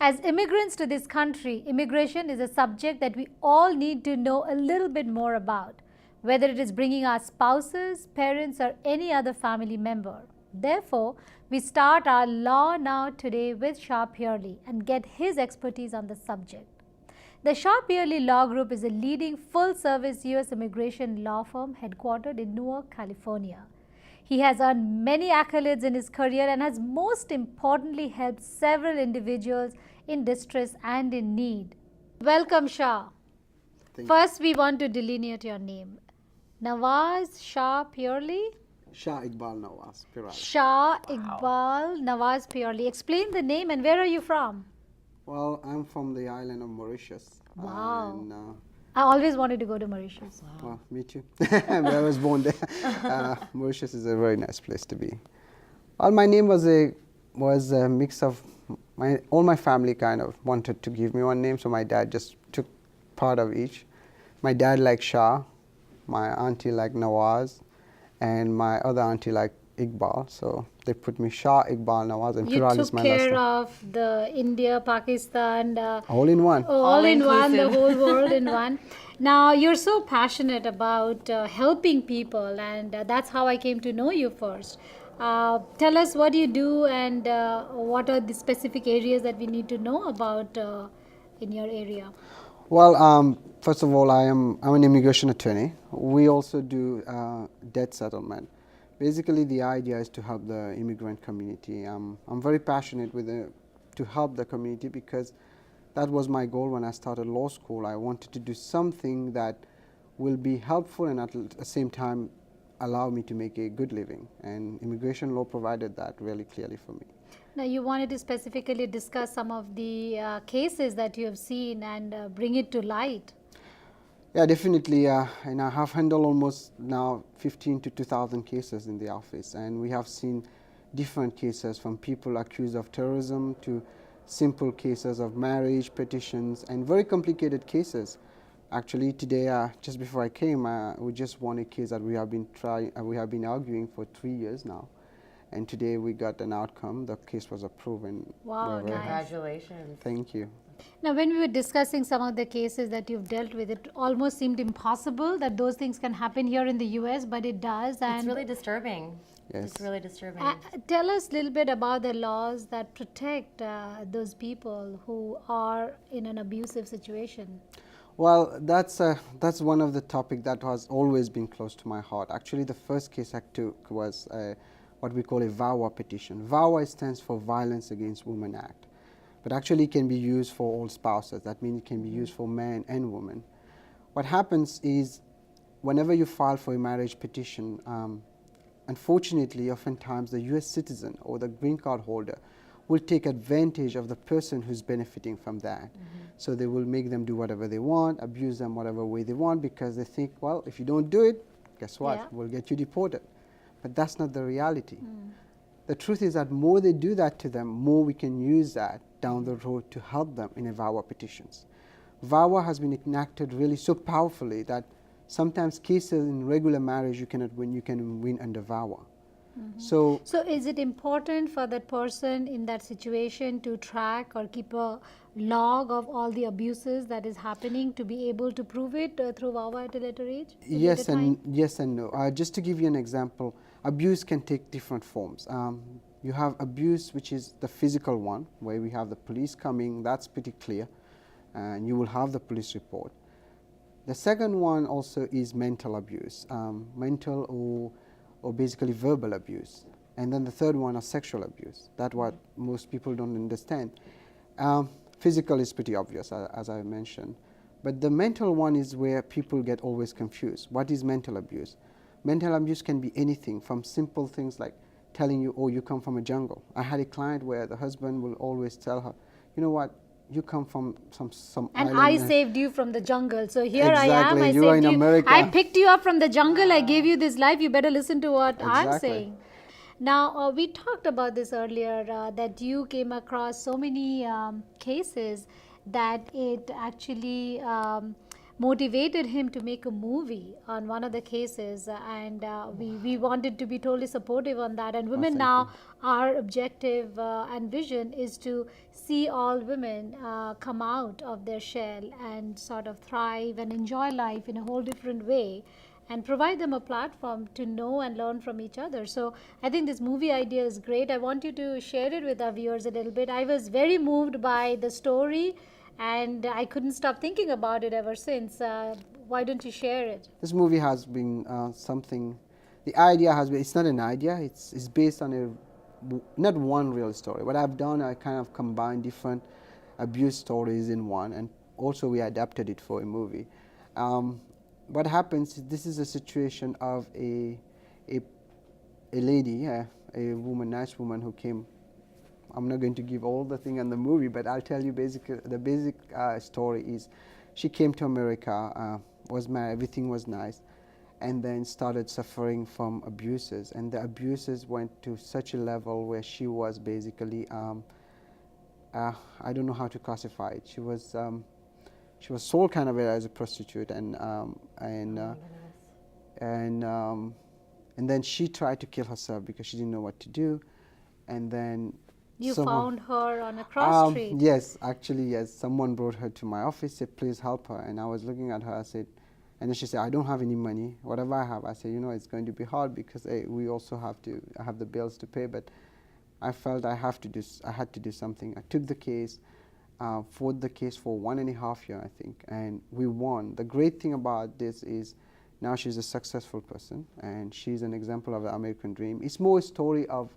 As immigrants to this country, immigration is a subject that we all need to know a little bit more about, whether it is bringing our spouses, parents, or any other family member. Therefore, we start our Law Now today with Shah Peerally and get his expertise on the subject. The Shah Peerally Law Group is a leading full-service U.S. immigration law firm headquartered in Newark, California. He has earned many accolades in his career and has most importantly helped several individuals in distress and in need. Welcome, Shah. First, we want to delineate your name. Nawaz Shah Peerally? Shah Iqbal Nawaz Peerally. Shah Iqbal Nawaz Peerally. Explain the name and where are you from? Well, I'm from the island of Mauritius. Wow. And, I always wanted to go to Mauritius. wow. Well, me too. I was born there. Mauritius is a very nice place to be. Well, my name was a mix of all my family kind of wanted to give me one name, so my dad just took part of each. My dad liked Shah, my auntie liked Nawaz, and my other auntie liked Iqbal. So they put me Shah Iqbal Nawaz, and Peerally is my last name. You took care of the India, Pakistan, all in one. All in one, the whole world in one. Now, you're so passionate about helping people, and that's how I came to know you first. Tell us what you do and what are the specific areas that we need to know about in your area. Well, first of all, I'm an immigration attorney. We also do debt settlement. Basically, the idea is to help the immigrant community. I'm very passionate to help the community because that was my goal when I started law school. I wanted to do something that will be helpful and at the same time allow me to make a good living. And immigration law provided that really clearly for me. Now, you wanted to specifically discuss some of the cases that you have seen and bring it to light. Yeah, definitely. And I have handled almost now 15 to 2,000 cases in the office. And we have seen different cases from people accused of terrorism to simple cases of marriage, petitions, and very complicated cases. Actually, today, just before I came, we just won a case that we have been arguing for 3 years now. And today we got an outcome. The case was approved. And wow, nice. Congratulations. Thank you. Now, when we were discussing some of the cases that you've dealt with, it almost seemed impossible that those things can happen here in the US, but it does. And it's really disturbing. Yes. It's really disturbing. Tell us a little bit about the laws that protect those people who are in an abusive situation. Well, that's one of the topics that has always been close to my heart. Actually, the first case I took was what we call a VAWA petition. VAWA stands for Violence Against Women Act. But actually it can be used for all spouses. That means it can be used for men and women. What happens is whenever you file for a marriage petition, unfortunately, oftentimes the US citizen or the green card holder will take advantage of the person who's benefiting from that. So they will make them do whatever they want, abuse them whatever way they want because they think, well, if you don't do it, guess what? Yeah. We'll get you deported. But that's not the reality. The truth is that more they do that to them, more we can use that down the road to help them in a VAWA petitions. VAWA has been enacted really so powerfully that sometimes cases in regular marriage you cannot win, you can win under VAWA. So is it important for that person in that situation to track or keep a log of all the abuses that is happening to be able to prove it through VAWA at a later age? yes and no. Just to give you an example, abuse can take different forms. You have abuse, which is the physical one, where we have the police coming, that's pretty clear, and you will have the police report. The second one also is mental abuse, mental or basically verbal abuse. And then the third one is sexual abuse. That's what most people don't understand. Physical is pretty obvious, as I mentioned. But the mental one is where people get always confused. What is mental abuse? Mental abuse can be anything from simple things like telling you, oh, you come from a jungle. I had a client where the husband will always tell her, you know what, you come from some and island. I saved you from the jungle. So here exactly. I am, I you are saved in you. America. I picked you up from the jungle, I gave you this life, you better listen to what I'm saying. Now, we talked about this earlier, that you came across so many cases that it actually motivated him to make a movie on one of the cases, and we wanted to be totally supportive on that. And Women thank Now, our objective and vision is to see all women come out of their shell and sort of thrive and enjoy life in a whole different way, and provide them a platform to know and learn from each other. So I think this movie idea is great. I want you to share it with our viewers a little bit. I was very moved by the story, and I couldn't stop thinking about it ever since. Why don't you share it? This movie has been something, the idea has been, it's not an idea, it's based on not one real story. What I've done, I kind of combined different abuse stories in one, and also we adapted it for a movie. What happens, this is a situation of a lady, a woman, nice woman who came. I'm not going to give all the thing in the movie, but I'll tell you the basic story is she came to America, was married, everything was nice, and then started suffering from abuses. And the abuses went to such a level where she was basically, I don't know how to classify it. She was sold kind of as a prostitute, and then she tried to kill herself because she didn't know what to do, and then You found her on a cross street. Yes, actually, yes. Someone brought her to my office, said, please help her. And I was looking at her, I said, and then she said, I don't have any money. Whatever I have, I said, you know, it's going to be hard because we also have the bills to pay. But I felt I had to do something. I took the case, fought the case for 1.5 years, I think, and we won. The great thing about this is now she's a successful person, and she's an example of the American dream. It's more a story of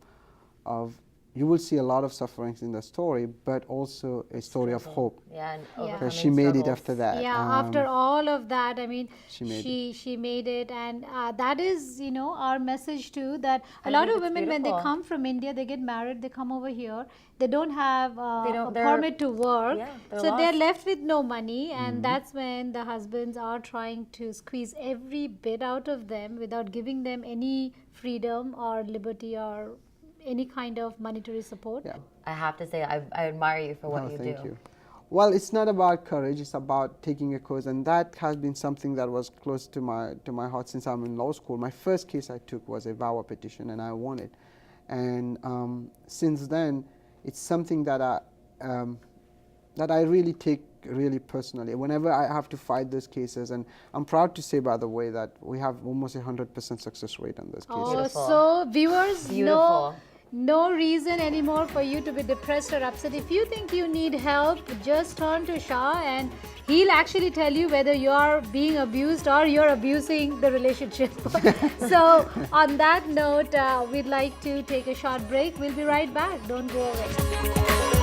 you will see a lot of sufferings in the story, but also a story of hope. Yeah, and Yeah. overcoming She made it struggles. after that. Yeah, after all of that, I mean, she made it, and that is, you know, our message too. That a I lot think of it's women, when they beautiful. come from India, they get married, they come over here, they don't have a they're- permit to work, yeah, they're so they're lost. left with no money, and that's when the husbands are trying to squeeze every bit out of them without giving them any freedom or liberty or any kind of monetary support. Yeah. I have to say, I admire you for what Oh, you thank do. you. Well, it's not about courage, it's about taking a course, and that has been something that was close to my heart since I'm in law school. My first case I took was a VAWA petition, and I won it. And since then, it's something that I really take really personally. Whenever I have to fight those cases, and I'm proud to say, by the way, that we have almost 100% success rate on those cases. Oh, Beautiful. so viewers, Beautiful. no reason anymore for you to be depressed or upset. If you think you need help, just turn to Shah, and he'll actually tell you whether you're being abused or you're abusing the relationship. So on that note, we'd like to take a short break. We'll be right back. Don't go away.